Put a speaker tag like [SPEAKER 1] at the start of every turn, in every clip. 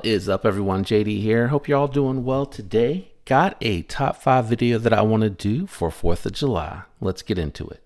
[SPEAKER 1] Is up, everyone? JD here. Hope you're all doing well today. Got a top 5 video that I want to do for 4th of July. Let's get into it.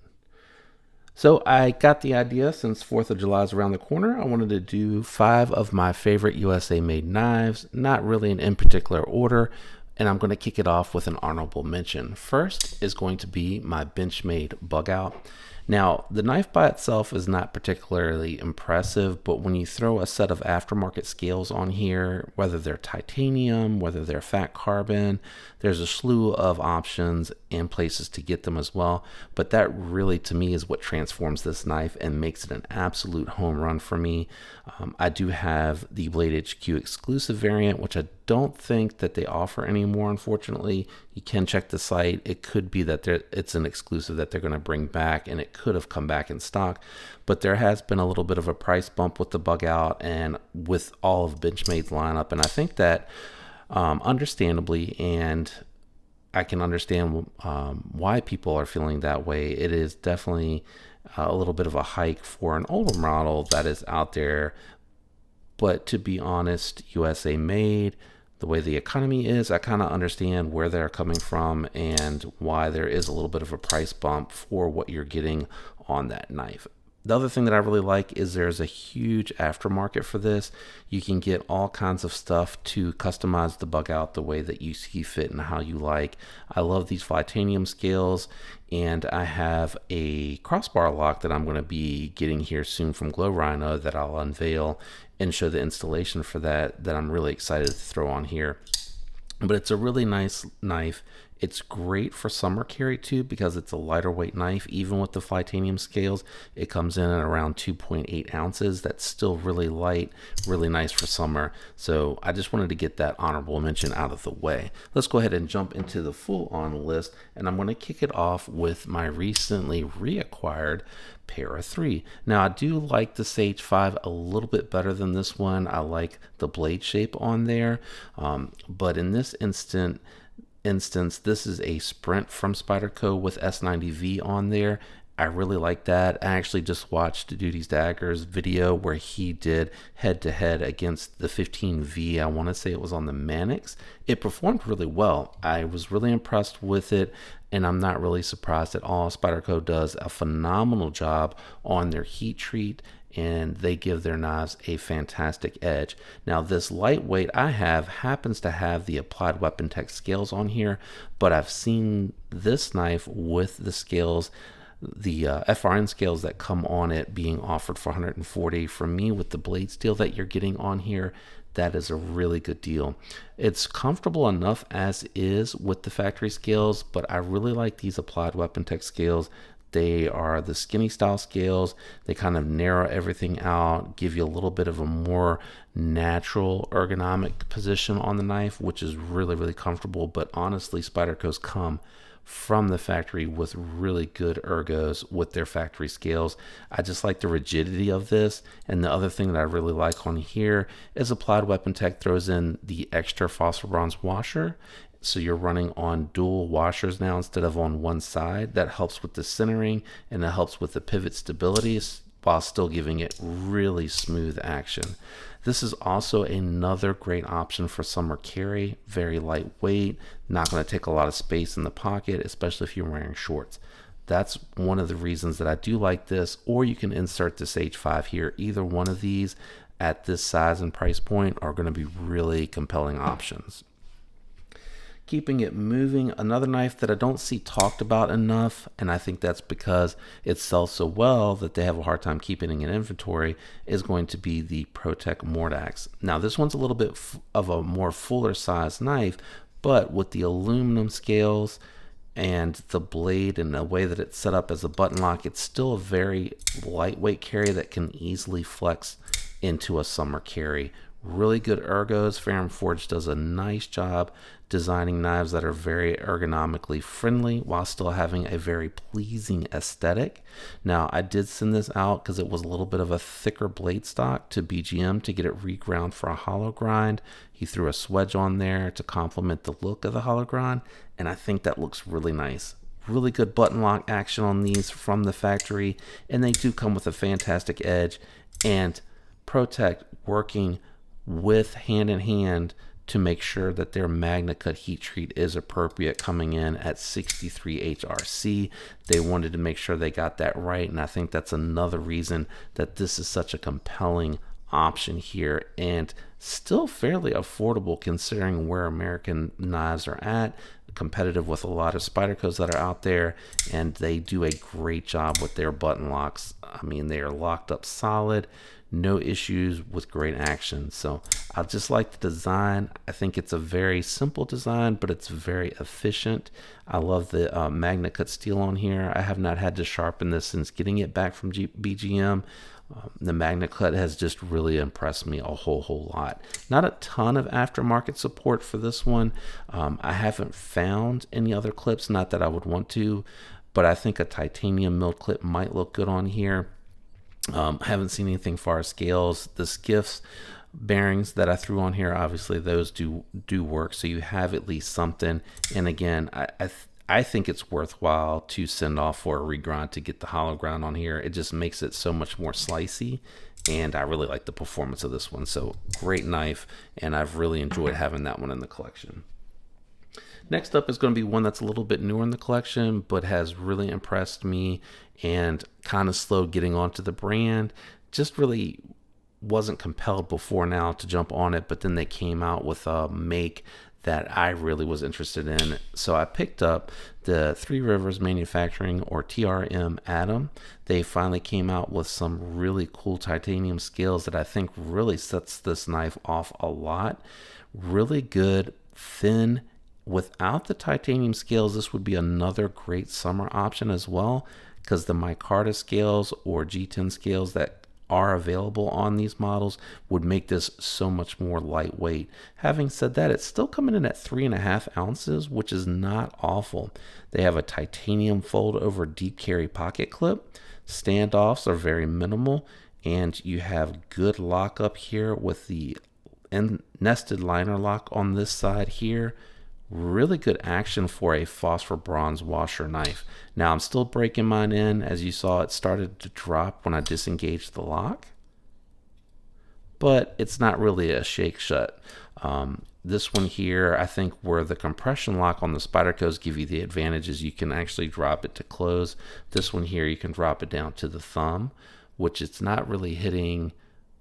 [SPEAKER 1] So I got the idea, since 4th of July is around the corner, I wanted to do 5 of my favorite USA made knives, not really in any particular order, and I'm going to kick it off with an honorable mention. First is going to be my Benchmade bug out. Now, the knife by itself is not particularly impressive, but when you throw a set of aftermarket scales on here, whether they're titanium, whether they're fat carbon, there's a slew of options and places to get them as well. But that really, to me, is what transforms this knife and makes it an absolute home run for me. I do have the Blade HQ exclusive variant, which I don't think that they offer anymore, unfortunately. You can check the site. It could be that it's an exclusive that they're going to bring back, and it could have come back in stock, but there has been a little bit of a price bump with the bug out and with all of Benchmade's lineup, and I think that understandably, and I can understand why people are feeling that way. It is definitely a little bit of a hike for an older model that is out there, but to be honest, USA made, the way the economy is, I kind of understand where they're coming from and why there is a little bit of a price bump for what you're getting on that knife. The other thing that I really like is there's a huge aftermarket for this. You can get all kinds of stuff to customize the bug out the way that you see fit and how you like. I love these titanium scales, and I have a crossbar lock that I'm going to be getting here soon from Glow Rhino that I'll unveil and show the installation for that I'm really excited to throw on here. But it's a really nice knife. It's great for summer carry too, because it's a lighter weight knife. Even with the titanium scales, it comes in at around 2.8 ounces. That's still really light, really nice for summer. So I just wanted to get that honorable mention out of the way. Let's go ahead and jump into the full on list, and I'm going to kick it off with my recently reacquired Para 3. Now, I do like the Sage 5 a little bit better than this one. I like the blade shape on there, but in this instance, this is a Sprint from Spyderco with S90V on there. I really like that. I actually just watched Duty's Daggers video where he did head-to-head against the 15V. I want to say it was on the Manix. It performed really well. I was really impressed with it, and I'm not really surprised at all. Spyderco does a phenomenal job on their heat treat, and they give their knives a fantastic edge. Now, this lightweight I have happens to have the Applied Weapon Tech scales on here, but I've seen this knife with the scales, the FRN scales that come on it, being offered for $140. For me, with the blade steel that you're getting on here, that is a really good deal. It's comfortable enough as is with the factory scales, but I really like these Applied Weapon Tech scales. They are the skinny style scales. They kind of narrow everything out, give you a little bit of a more natural ergonomic position on the knife, which is really, really comfortable. But honestly, Spyderco's come from the factory with really good ergos with their factory scales. I just like the rigidity of this. And the other thing that I really like on here is Applied Weapon Tech throws in the extra phosphor bronze washer. So you're running on dual washers now instead of on one side. That helps with the centering, and it helps with the pivot stability while still giving it really smooth action. This is also another great option for summer carry. Very lightweight, not going to take a lot of space in the pocket, especially if you're wearing shorts. That's one of the reasons that I do like this. Or you can insert the Sage 5 here. Either one of these at this size and price point are going to be really compelling options. Keeping it moving, another knife that I don't see talked about enough, and I think that's because it sells so well that they have a hard time keeping it in inventory, is going to be the ProTech Mortex. Now, this one's a little bit of a more fuller size knife, but with the aluminum scales and the blade and the way that it's set up as a button lock, it's still a very lightweight carry that can easily flex into a summer carry. Really good ergos. Ferrum Forge does a nice job designing knives that are very ergonomically friendly while still having a very pleasing aesthetic. Now, I did send this out because it was a little bit of a thicker blade stock to BGM to get it reground for a hollow grind. He threw a swedge on there to complement the look of the hollow grind, and I think that looks really nice. Really good button lock action on these from the factory, and they do come with a fantastic edge. And ProTech working with hand in hand to make sure that their MagnaCut heat treat is appropriate, coming in at 63 HRC. They wanted to make sure they got that right, and I think that's another reason that this is such a compelling option here, and still fairly affordable considering where American knives are at, competitive with a lot of Spydercos that are out there, and they do a great job with their button locks. I mean, they are locked up solid, no issues, with great action. So I just like the design. I think it's a very simple design, but it's very efficient. I love the MagnaCut steel on here. I have not had to sharpen this since getting it back from BGM. The MagnaCut has just really impressed me a whole lot. Not a ton of aftermarket support for this one. I haven't found any other clips, not that I would want to, but I think a titanium milled clip might look good on here. Haven't seen anything far as scales. The skiffs bearings that I threw on here, obviously those do work, so you have at least something. And again, I think it's worthwhile to send off for a regrind to get the hollow ground on here. It just makes it so much more slicey, and I really like the performance of this one. So great knife, and I've really enjoyed having that one in the collection. Next up is going to be one that's a little bit newer in the collection, but has really impressed me and kind of slowed getting onto the brand. Just really wasn't compelled before now to jump on it, but then they came out with a make that I really was interested in. So I picked up the Three Rivers Manufacturing, or TRM Atom. They finally came out with some really cool titanium scales that I think really sets this knife off a lot. Really good, thin. Without the titanium scales, this would be another great summer option as well, because the micarta scales or G10 scales that are available on these models would make this so much more lightweight. Having said that, it's still coming in at 3.5 ounces, which is not awful. They have a titanium fold over deep carry pocket clip. Standoffs are very minimal, and you have good lockup here with the nested liner lock on this side here. Really good action for a phosphor bronze washer knife. Now I'm still breaking mine in. As you saw, it started to drop when I disengaged the lock, but it's not really a shake shut. This one here, I think where the compression lock on the Spydercos give you the advantages, you can actually drop it to close. This one here, you can drop it down to the thumb, which it's not really hitting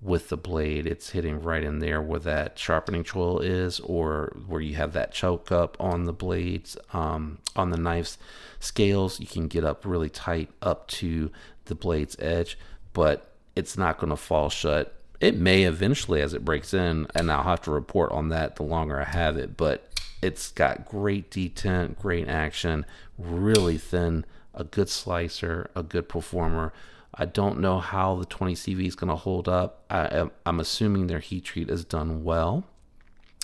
[SPEAKER 1] with the blade. It's hitting right in there where that sharpening choil is, or where you have that choke up on the blades, on the knife's scales. You can get up really tight up to the blade's edge, but it's not going to fall shut. It may eventually as it breaks in, and I'll have to report on that the longer I have it, but it's got great detent, great action, really thin, a good slicer, a good performer. I don't know how the 20 CV is going to hold up. I'm assuming their heat treat is done well,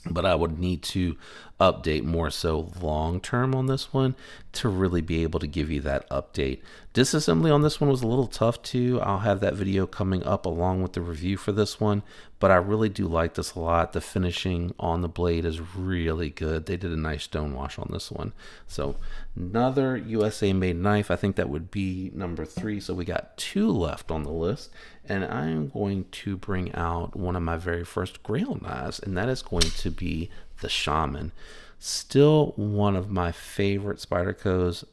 [SPEAKER 1] but I would need to update more so long term on this one to really be able to give you that update. Disassembly on this one was a little tough too. I'll have that video coming up along with the review for this one, but I really do like this a lot. The finishing on the blade is really good. They did a nice stone wash on this one. So another USA made knife. I think that would be number 3. So we got 2 left on the list, and I'm going to bring out one of my very first Grail knives, and that is going to be the Shaman. Still one of my favorite Spydercos.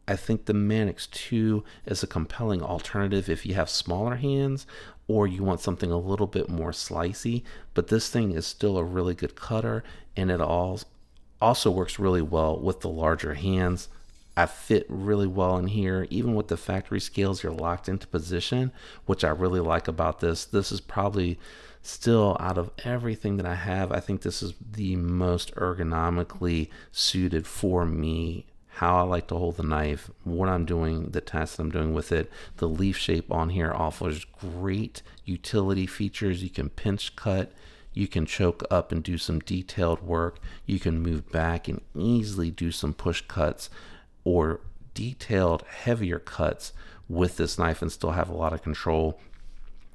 [SPEAKER 1] I think the Manix 2 is a compelling alternative if you have smaller hands or you want something a little bit more slicey, but this thing is still a really good cutter, and it also works really well with the larger hands. I fit really well in here. Even with the factory scales, you're locked into position, which I really like about this. This is probably still, out of everything that I have, I think this is the most ergonomically suited for me, how I like to hold the knife, what I'm doing, the tasks I'm doing with it. The leaf shape on here offers great utility features. You can pinch cut, you can choke up and do some detailed work, you can move back and easily do some push cuts or detailed heavier cuts with this knife and still have a lot of control.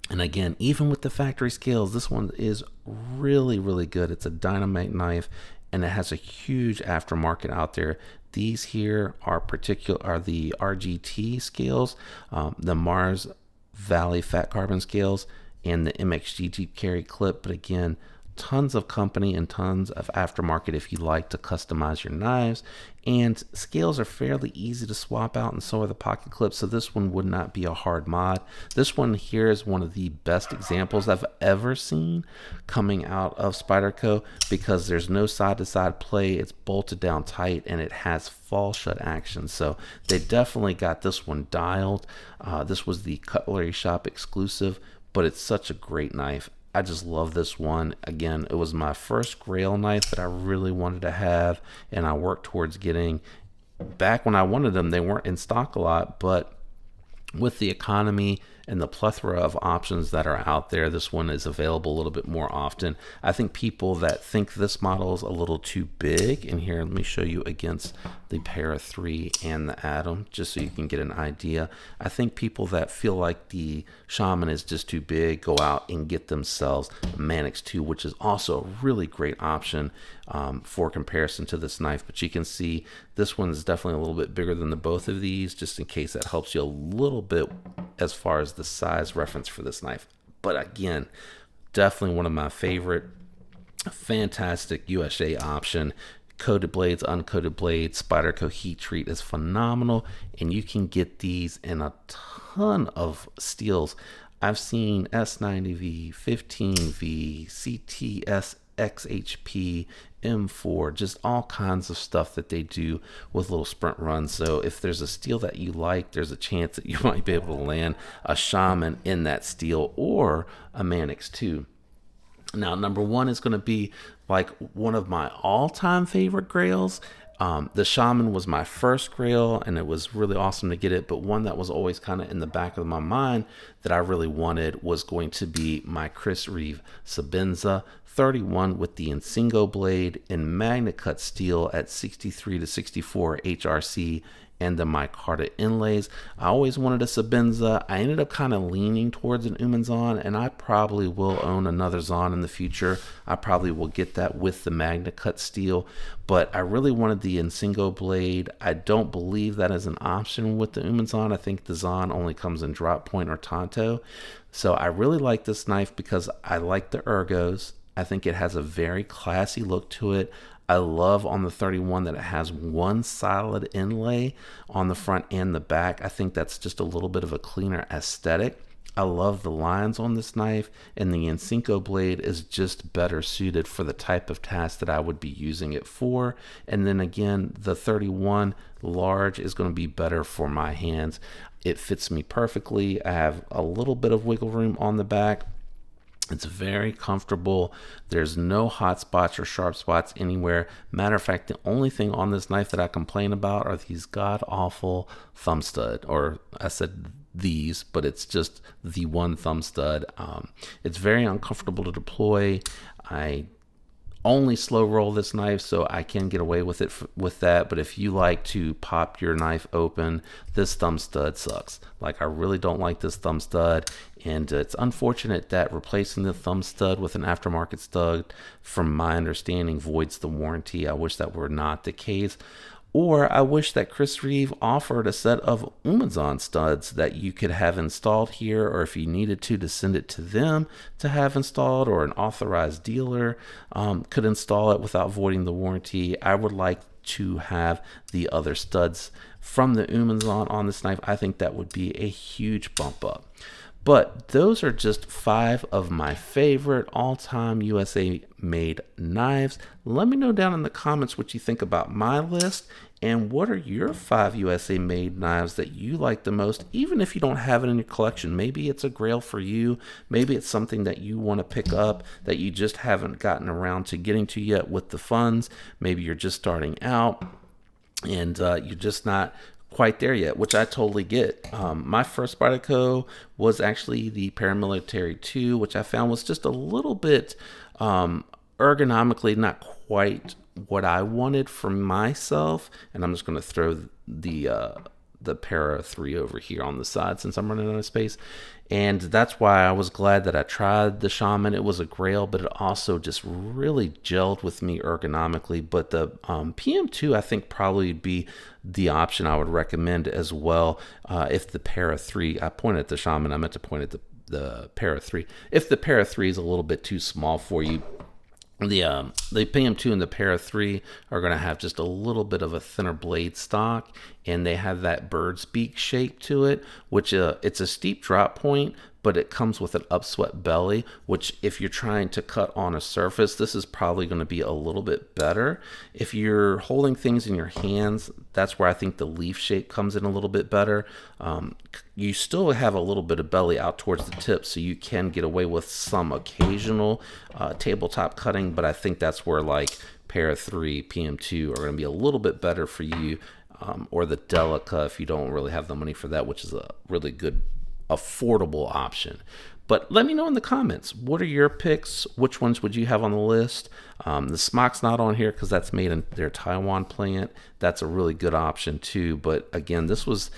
[SPEAKER 1] And again, even with the factory scales, this one is really, really good. It's a dynamite knife, and it has a huge aftermarket out there. These here are the RGT scales, the Mars Valley fat carbon scales, and the MXG deep carry clip. But again, tons of company and tons of aftermarket if you like to customize your knives, and scales are fairly easy to swap out, and so are the pocket clips, so this one would not be a hard mod. This one here is one of the best examples I've ever seen coming out of Spyderco, because there's no side-to-side play, it's bolted down tight, and it has fall shut action, so they definitely got this one dialed. This was the Cutlery Shop exclusive, but it's such a great knife. I just love this one. Again, it was my first Grail knife that I really wanted to have, and I worked towards getting. Back when I wanted them, they weren't in stock a lot, but with the economy and the plethora of options that are out there, this one is available a little bit more often. I think people that think this model is a little too big, and here, let me show you against the Para 3 and the Atom, just so you can get an idea. I think people that feel like the Shaman is just too big go out and get themselves a Manix 2, which is also a really great option for comparison to this knife. But you can see this one is definitely a little bit bigger than the both of these, just in case that helps you a little bit as far as the size reference for this knife. But again, definitely one of my favorite. Fantastic USA option. Coated blades, uncoated blades, Spyderco heat treat is phenomenal, and you can get these in a ton of steels. I've seen S90V, 15V, CTS XHP, M4, just all kinds of stuff that they do with little sprint runs. So if there's a steel that you like, there's a chance that you might be able to land a Shaman in that steel, or a Manix 2. Now, number one is going to be like one of my all-time favorite Grails. The Shaman was my first Grail, and it was really awesome to get it, but one that was always kind of in the back of my mind that I really wanted was going to be my Chris Reeve Sebenza 31 with the Insingo blade in magnet cut steel at 63 to 64 HRC, and the micarta inlays. I always wanted a Sebenza. I ended up kind of leaning towards an Umenzon, and I probably will own another Zon in the future. I probably will get that with the magnet cut steel, but I really wanted the Insingo blade. I don't believe that is an option with the Umenzon. I think the Zon only comes in drop point or Tonto. So I really like this knife because I like the ergos. I think it has a very classy look to it. I love on the 31 that it has one solid inlay on the front and the back. I think that's just a little bit of a cleaner aesthetic. I love the lines on this knife, and the Insingo blade is just better suited for the type of task that I would be using it for. And then again, the 31 large is going to be better for my hands. It fits me perfectly. I have a little bit of wiggle room on the back. It's very comfortable. There's no hot spots or sharp spots anywhere. Matter of fact, the only thing on this knife that I complain about are these god-awful thumb stud, or I said these, but it's just the one thumb stud. It's very uncomfortable to deploy. I only slow roll this knife, so I can get away with it with that. But if you like to pop your knife open, this thumb stud sucks. Like, I really don't like this thumb stud, and it's unfortunate that replacing the thumb stud with an aftermarket stud, from my understanding, voids the warranty. I wish that were not the case. Or I wish that Chris Reeve offered a set of Umenzon studs that you could have installed here, or if you needed to send it to them to have installed, or an authorized dealer could install it without voiding the warranty. I would like to have the other studs from the Umenzon on this knife. I think that would be a huge bump up. But those are just 5 of my favorite all-time USA made knives. Let me know down in the comments what you think about my list, and what are your 5 USA made knives that you like the most, even if you don't have it in your collection. Maybe it's a Grail for you. Maybe it's something that you want to pick up that you just haven't gotten around to getting to yet with the funds. Maybe you're just starting out and you're just not quite there yet, which I totally get. My first Spyderco was actually the Paramilitary 2, which I found was just a little bit ergonomically not quite what I wanted for myself. And I'm just going to throw the Para 3 over here on the side since I'm running out of space. And that's why I was glad that I tried the Shaman. It was a Grail, but it also just really gelled with me ergonomically. But the PM2, I think, probably would be the option I would recommend as well. If the Para 3, I pointed at the Shaman, I meant to point at the Para 3. If the Para 3 is a little bit too small for you, The PM2 and the Para 3 are going to have just a little bit of a thinner blade stock, and they have that bird's beak shape to it, which it's a steep drop point, but it comes with an upswept belly, which if you're trying to cut on a surface, this is probably going to be a little bit better. If you're holding things in your hands, that's where I think the leaf shape comes in a little bit better. You still have a little bit of belly out towards the tip, so you can get away with some occasional tabletop cutting, but I think that's where like Para 3, PM2 are going to be a little bit better for you, or the Delica if you don't really have the money for that, which is a really good affordable option. But let me know in the comments, what are your picks? Which ones would you have on the list? The smock's not on here because that's made in their Taiwan plant. That's a really good option too. But again, this was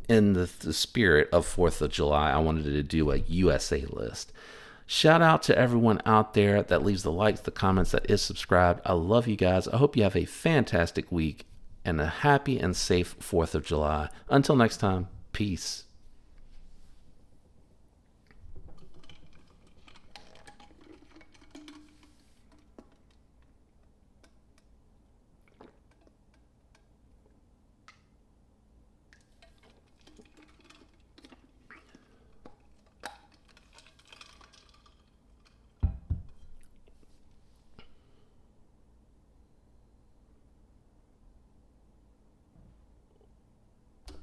[SPEAKER 1] in the spirit of 4th of July. I wanted to do a USA list. Shout out to everyone out there that leaves the likes, the comments, that is subscribed. I love you guys. I hope you have a fantastic week and a happy and safe 4th of July. Until next time, peace.